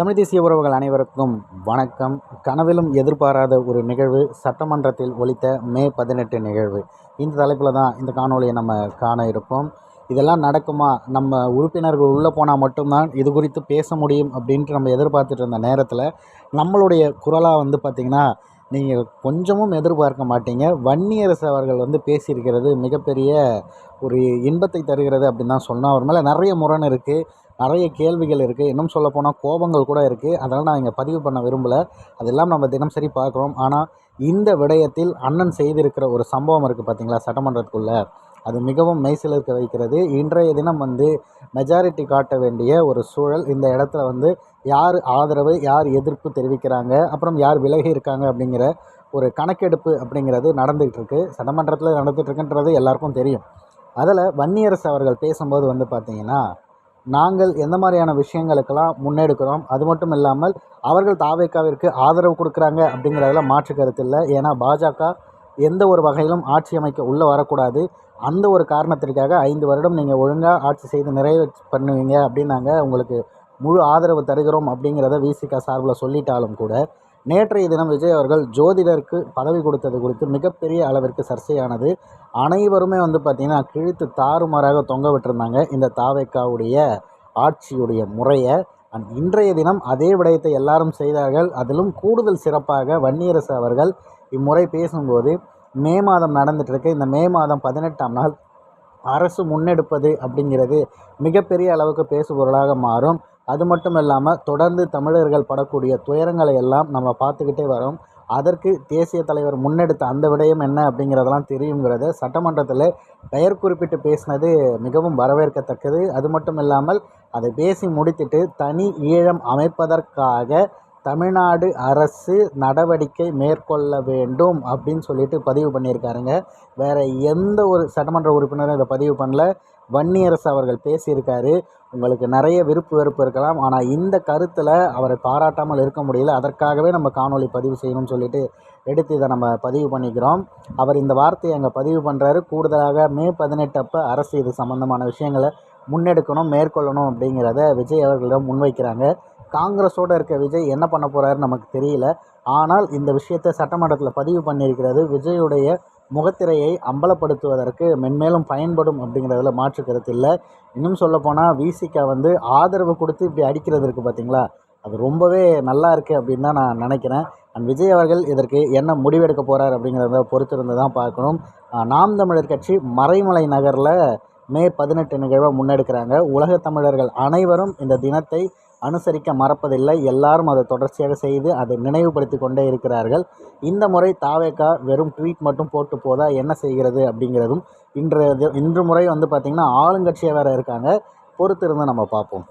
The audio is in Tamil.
தமிழ் தேசிய உறவுகள் அனைவருக்கும் வணக்கம். கனவிலும் எதிர்பாராத ஒரு நிகழ்வு சட்டமன்றத்தில் ஒலித்த மே 18 நிகழ்வு. இந்த தலைப்பில் தான் இந்த காணொலியை நம்ம காண இருப்போம். இதெல்லாம் நடக்குமா, நம்ம உறுப்பினர்கள் உள்ளே போனால் மட்டும்தான் இது குறித்து பேச முடியும் அப்படின்ட்டு நம்ம எதிர்பார்த்துட்டு இருந்த நேரத்தில் நம்மளுடைய குரலாக பார்த்திங்கன்னா நீங்கள் கொஞ்சமும் எதிர்பார்க்க மாட்டீங்க. வன்னியரசு அவர்கள் பேசியிருக்கிறது மிகப்பெரிய ஒரு இன்பத்தை தருகிறது அப்படின்னு தான் சொன்னால். அவர் மேலே நிறைய முரண் இருக்குது, நிறைய கேள்விகள் இருக்குது, இன்னும் சொல்லப்போனால் கோபங்கள் கூட இருக்குது. அதனால் நான் இங்கே பதிவு பண்ண விரும்பலை. அதெல்லாம் நம்ம தினசரி பார்க்குறோம். ஆனால் இந்த விடயத்தில் அண்ணன் செய்திருக்கிற ஒரு சம்பவம் இருக்குது பார்த்திங்களா, சட்டமன்றத்துக்குள்ளே, அது மிகவும் மெய்சிலிர்க்க வைக்கிறது. இன்றைய தினம் மெஜாரிட்டி காட்ட வேண்டிய ஒரு சூழல். இந்த இடத்துல யார் ஆதரவு, யார் எதிர்ப்பு தெரிவிக்கிறாங்க, அப்புறம் யார் விலகி இருக்காங்க அப்படிங்கிற ஒரு கணக்கெடுப்பு அப்படிங்கிறது நடந்துகிட்டு இருக்குது. சட்டமன்றத்தில் நடந்துகிட்ருக்குன்றது எல்லாருக்கும் தெரியும். அதில் வன்னியரசு அவர்கள் பேசும்போது பார்த்திங்கன்னா, நாங்கள் எந்த மாதிரியான விஷயங்களுக்கெல்லாம் முன்னெடுக்கிறோம், அது மட்டும் இல்லாமல் அவர்கள் தாவேக்காவிற்கு ஆதரவு கொடுக்குறாங்க அப்படிங்கிறதுல மாற்று கருத்து இல்லை. ஏன்னா பாஜக எந்த ஒரு வகையிலும் ஆட்சி அமைக்க உள்ளே வரக்கூடாது. அந்த ஒரு காரணத்திற்காக 5 வருடம் நீங்கள் ஒழுங்காக ஆட்சி செய்து நிறைவு பண்ணுவீங்க அப்படின்னு நாங்கள் உங்களுக்கு முழு ஆதரவு தருகிறோம் அப்படிங்கிறத விசிக சார்பில் சொல்லிட்டாலும் கூட, நேற்றைய தினம் விஜய் அவர்கள் ஜோதிடருக்கு பதவி கொடுத்தது குறித்து மிகப்பெரிய அளவிற்கு சர்ச்சையானது. அனைவருமே பார்த்திங்கன்னா கிழித்து தாறுமாறாக தொங்க விட்டுருந்தாங்க இந்த தாவேக்காவுடைய ஆட்சியுடைய முறையை. இன்றைய தினம் அதே விடயத்தை எல்லாரும் செய்தார்கள். அதிலும் கூடுதல் சிறப்பாக வன்னியரசு அவர்கள் இம்முறை பேசும்போது, மே மாதம் நடந்துகிட்ருக்கு, இந்த மே மாதம் 18ஆம் நாள் அரசு முன்னெடுப்பது அப்படிங்கிறது மிகப்பெரிய அளவுக்கு பேசுபொருளாக மாறும். அது மட்டும் இல்லாமல் தொடர்ந்து தமிழர்கள் படக்கூடிய துயரங்களை எல்லாம் நம்ம பார்த்துக்கிட்டே வரோம். அதற்கு தேசிய தலைவர் முன்னெடுத்த அந்த விடயம் என்ன அப்படிங்கிறதெல்லாம் தெரியுங்கிறத சட்டமன்றத்தில் பெயர் குறிப்பிட்டு பேசினது மிகவும் வரவேற்கத்தக்கது. அது மட்டும் இல்லாமல் அதை பேசி முடித்துட்டு தனி ஈழம் அமைப்பதற்காக தமிழ்நாடு அரசு நடவடிக்கை மேற்கொள்ள வேண்டும் அப்படின்னு சொல்லிட்டு பதிவு பண்ணியிருக்காருங்க. வேறு எந்த ஒரு சட்டமன்ற உறுப்பினரும் இதை பதிவு பண்ணல. வன்னியரசு அவர்கள் பேசியிருக்காரு. உங்களுக்கு நிறைய விருப்பு வெறுப்பு இருக்கலாம், ஆனால் இந்த கருத்தில் அவரை பாராட்டாமல் இருக்க முடியல. அதற்காகவே நம்ம காணொலி பதிவு செய்யணும்னு சொல்லிட்டு எடுத்து இதை நம்ம பதிவு பண்ணிக்கிறோம். அவர் இந்த வார்த்தையை அங்கே பதிவு பண்ணுறாரு. கூடுதலாக மே 18 அப்போ அரசு இது சம்மந்தமான விஷயங்களை முன்னெடுக்கணும், மேற்கொள்ளணும் அப்படிங்கிறத விஜய் அவர்களிடம் முன்வைக்கிறாங்க. காங்கிரஸோடு இருக்க விஜய் என்ன பண்ண போகிறாருன்னு நமக்கு தெரியல. ஆனால் இந்த விஷயத்தை சட்டமன்றத்தில் பதிவு பண்ணியிருக்கிறது விஜயுடைய முகத்திரையை அம்பலப்படுத்துவதற்கு மென்மேலும் பயன்படும் அப்படிங்கிறதுல மாற்று கருத்து இல்லை. இன்னும் சொல்லப்போனால் விசிக ஆதரவு கொடுத்து இப்படி அடிக்கிறது இருக்குது பார்த்திங்களா, அது ரொம்பவே நல்லா இருக்குது அப்படின்னு தான் நான் நினைக்கிறேன். விஜய் அவர்கள் இதற்கு என்ன முடிவெடுக்க போகிறார் அப்படிங்கிறத பொறுத்திருந்து தான் பார்க்கணும். நாம் தமிழர் கட்சி மறைமலை நகரில் மே 18 நிகழ்வை முன்னெடுக்கிறாங்க. உலகத் தமிழர்கள் அனைவரும் இந்த தினத்தை அனுசரிக்க மறப்பதில்லை. எல்லாரும் அதை தொடர்ச்சியாக செய்து அதை நினைவுபடுத்தி கொண்டே இருக்கிறார்கள். இந்த முறை தாவேக்கா வெறும் ட்வீட் மட்டும் போட்டு போதா, என்ன செய்கிறது அப்படிங்கிறதும் இன்று முறை பார்த்திங்கன்னா ஆளுங்கட்சியாக வேறு இருக்காங்க. பொறுத்திருந்து நம்ம பார்ப்போம்.